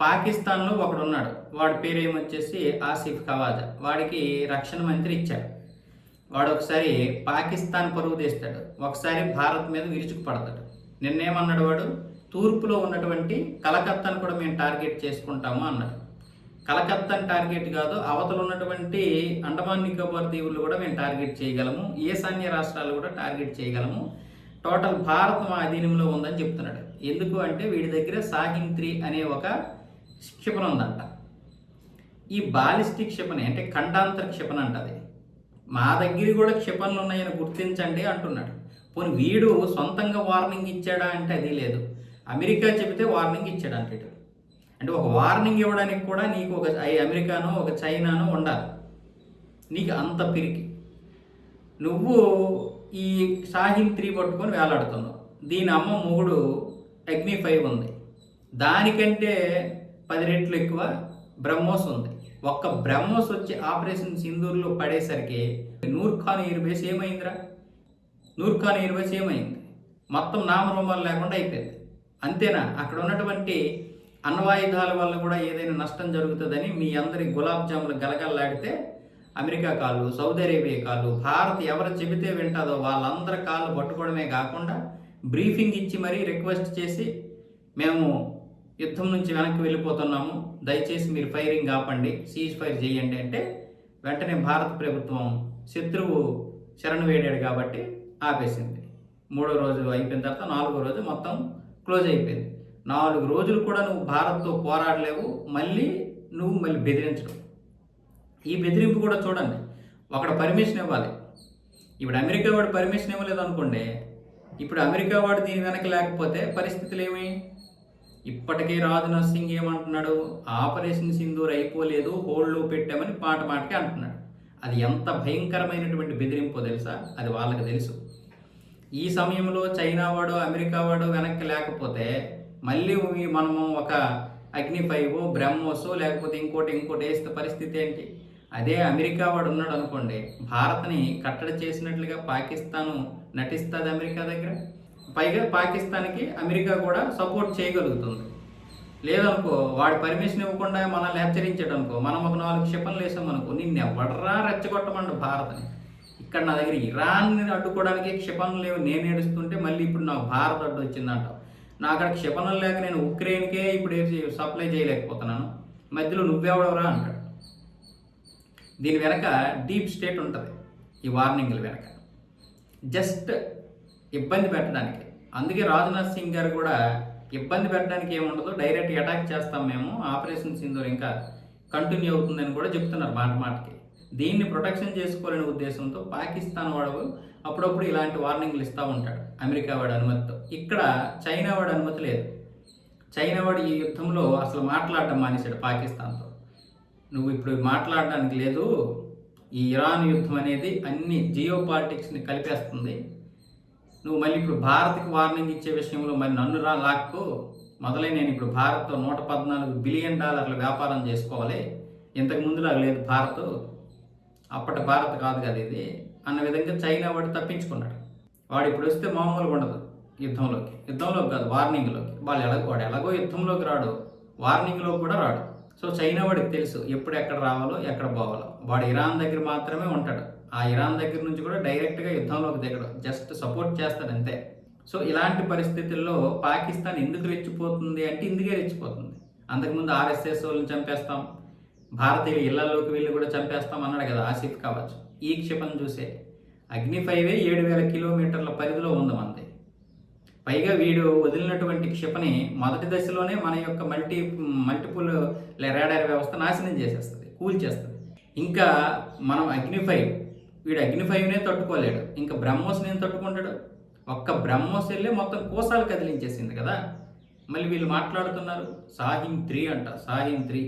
పాకిస్తాన్లో ఒకడున్నాడు. వాడి పేరు ఏమొచ్చేసి ఆసిఫ్ ఖవాజా. వాడికి రక్షణ మంత్రి ఇచ్చాడు. వాడు ఒకసారి పాకిస్తాన్ పరువు తీస్తాడు, ఒకసారి భారత్ మీద విరుచుకుపడతాడు. నిన్నేమన్నాడు వాడు? తూర్పులో ఉన్నటువంటి కలకత్తాను కూడా మేము టార్గెట్ చేసుకుంటాము అన్నాడు. కలకత్తాను టార్గెట్ కాదు, అవతల ఉన్నటువంటి అండమాన్ నికోబార్ దీవులు కూడా మేము టార్గెట్ చేయగలము, ఈశాన్య రాష్ట్రాలు కూడా టార్గెట్ చేయగలము, టోటల్ భారత్ మా అధీనంలో ఉందని చెప్తున్నాడు. ఎందుకు అంటే వీడి దగ్గర సాహిన్ 3 అనే ఒక క్షిపణి ఉందంట. ఈ బాలిస్టిక్ క్షిపణి అంటే ఖండాంతర క్షిపణి అంటది. మా దగ్గర కూడా క్షిపణులు ఉన్నాయని గుర్తించండి అంటున్నాడు. పోనీ వీడు సొంతంగా వార్నింగ్ ఇచ్చాడా అంటే అది లేదు. అమెరికా చెబితే వార్నింగ్ ఇచ్చాడు అంటాడు. అంటే ఒక వార్నింగ్ ఇవ్వడానికి కూడా నీకు ఒక అమెరికానో ఒక చైనానో ఉండాలి. నీకు అంత పిరికి. నువ్వు ఈ సాహిన్ 3 పట్టుకొని వేలాడుతున్నావు. దీని అమ్మ మొగుడు అగ్ని 5 ఉంది, దానికంటే 10 రెట్లు ఎక్కువ బ్రహ్మోస్ ఉంది. ఒక్క బ్రహ్మోస్ వచ్చి ఆపరేషన్ సింధూర్లో పడేసరికి నూర్ ఖాన్ ఎయిర్ బేస్ ఏమైందిరా? నూర్ ఖాన్ ఎయిర్ బేస్ ఏమైంది? మొత్తం నామరూపాలు లేకుండా అయిపోయింది. అంతేనా? అక్కడ ఉన్నటువంటి అణ్వాయుధాల వల్ల కూడా ఏదైనా నష్టం జరుగుతుందని మీ అందరి గులాబ్ జాములు గలగల్లాడితే అమెరికా కాళ్ళు, సౌదీ అరేబియా కాళ్ళు, భారత్ ఎవరు చెబితే వింటాదో వాళ్ళందరి కాళ్ళు పట్టుకోవడమే కాకుండా బ్రీఫింగ్ ఇచ్చి మరీ రిక్వెస్ట్ చేసి మేము యుద్ధం నుంచి వెనక్కి వెళ్ళిపోతున్నాము, దయచేసి మీరు ఫైరింగ్ ఆపండి, సీజ్ ఫైర్ చేయండి అంటే వెంటనే భారత ప్రభుత్వం శత్రువు శరణు వేడాడు కాబట్టి ఆపేసింది. 3వ రోజు అయిపోయిన తర్వాత 4వ రోజు మొత్తం క్లోజ్ అయిపోయింది. 4 రోజులు కూడా నువ్వు భారత్తో పోరాడలేవు, మళ్ళీ బెదిరించడం. ఈ బెదిరింపు కూడా చూడండి, ఒకడు పర్మిషన్ ఇవ్వాలి. ఇప్పుడు అమెరికా వాడు పర్మిషన్ ఇవ్వలేదు అనుకోండి, ఇప్పుడు అమెరికా వాడు దీని వెనక లేకపోతే పరిస్థితులు ఏమి? ఇప్పటికే రాజ్నాథ్ సింగ్ ఏమంటున్నాడు? ఆపరేషన్ సింధూర్ అయిపోలేదు, హోల్డ్లో పెట్టామని మాటకి అంటున్నాడు. అది ఎంత భయంకరమైనటువంటి బెదిరింపో తెలుసా? అది వాళ్ళకి తెలుసు. ఈ సమయంలో చైనా వాడు, అమెరికా వాడు వెనక్కి లేకపోతే మళ్ళీ మనము ఒక అగ్ని 5 బ్రహ్మోస్ లేకపోతే ఇంకోటి వేస్తే పరిస్థితి ఏంటి? అదే అమెరికా వాడు ఉన్నాడు అనుకోండి, భారత్ని కట్టడి చేసినట్లుగా పాకిస్తాను నటిస్తుంది అమెరికా దగ్గర. పైగా పాకిస్తాన్కి అమెరికా కూడా సపోర్ట్ చేయగలుగుతుంది. లేదనుకో, వాడి పర్మిషన్ ఇవ్వకుండా మనల్ని హెచ్చరించాడు అనుకో, మనం ఒక 4 క్షిపణులు వేసామనుకో, నిన్ను ఎవడరా రెచ్చగొట్టమండు భారత్ని. ఇక్కడ నా దగ్గర ఇరాన్ని అడ్డుకోవడానికి క్షిపణులు లేవు, నేను ఏడుస్తుంటే మళ్ళీ ఇప్పుడు నాకు భారత్ అడ్డు వచ్చిందంట. నా అక్కడ క్షిపణులు లేక నేను ఉక్రెయిన్కే ఇప్పుడు సప్లై చేయలేకపోతున్నాను, మధ్యలో నువ్వెవడవరా అంటాడు. దీని వెనక డీప్ స్టేట్ ఉంటుంది. ఈ వార్నింగ్ల వెనక జస్ట్ ఇబ్బంది పెట్టడానికి. అందుకే రాజ్నాథ్ సింగ్ గారు కూడా ఇబ్బంది పెట్టడానికి ఏముండదు, డైరెక్ట్ అటాక్ చేస్తాం మేము, ఆపరేషన్ సింధూర్ ఇంకా కంటిన్యూ అవుతుందని కూడా చెప్తున్నారు మాటకి. దీన్ని ప్రొటెక్షన్ చేసుకోవాలనే ఉద్దేశంతో పాకిస్తాన్ వాడు అప్పుడప్పుడు ఇలాంటి వార్నింగ్లు ఇస్తూ ఉంటాడు అమెరికా వాడి అనుమతితో. ఇక్కడ చైనా వాడి అనుమతి లేదు. చైనా వాడు ఈ యుద్ధంలో అసలు మాట్లాడడం మానేశాడు పాకిస్తాన్తో. నువ్వు ఇప్పుడు మాట్లాడడానికి లేదు, ఈ ఇరాన్ యుద్ధం అనేది అన్ని జియో పాలిటిక్స్ని కలిపేస్తుంది, నువ్వు మళ్ళీ ఇప్పుడు భారత్కి వార్నింగ్ ఇచ్చే విషయంలో మరి నన్ను లాక్కో, మొదలై నేను ఇప్పుడు భారత్తో $114 బిలియన్ వ్యాపారం చేసుకోవాలి, ఇంతకు ముందులా లేదు భారత్, అప్పటి భారత్ కాదు కదా ఇది అన్న విధంగా చైనా వాడు తప్పించుకున్నాడు. వాడు ఇప్పుడు వస్తే మామూలుగా ఉండదు యుద్ధంలోకి కాదు వార్నింగ్లోకి. వాడు ఎలాగో యుద్ధంలోకి రాడు, వార్నింగ్లోకి కూడా రాడు. సో చైనా వాడికి తెలుసు ఎప్పుడు ఎక్కడ రావాలో ఎక్కడ పోవాలో. వాడు ఇరాన్ దగ్గర మాత్రమే ఉంటాడు. ఆ ఇరాన్ దగ్గర నుంచి కూడా డైరెక్ట్గా యుద్ధంలోకి దిగడు, జస్ట్ సపోర్ట్ చేస్తాడు అంతే. సో ఇలాంటి పరిస్థితుల్లో పాకిస్తాన్ ఎందుకు రెచ్చిపోతుంది అంటే ఇందుకే రెచ్చిపోతుంది. అంతకుముందు ఆర్ఎస్ఎస్ వాళ్ళని చంపేస్తాం, భారతీయుల ఇళ్లలోకి వెళ్ళి కూడా చంపేస్తాం అన్నాడు కదా ఆసిఫ్ ఖవాజా. ఈ క్షిపణి చూసే అగ్ని 5 7,000 కిలోమీటర్ల పరిధిలో ఉంది మనది. పైగా వీడు వదిలినటువంటి క్షిపణి మొదటి దశలోనే మన యొక్క మల్టిపుల్ రాడార్ వ్యవస్థ నాశనం చేసేస్తుంది, కూల్చేస్తుంది. ఇంకా మనం వీడు అగ్ని 5నే తట్టుకోలేడు, ఇంకా బ్రహ్మోస్ నేను తట్టుకుంటాడు. ఒక్క బ్రహ్మోస్ వెళ్ళి మొత్తం కోసాలు కదిలించేసింది కదా. మళ్ళీ వీళ్ళు మాట్లాడుతున్నారు సాహిన్ 3 అంట, సాహిన్ 3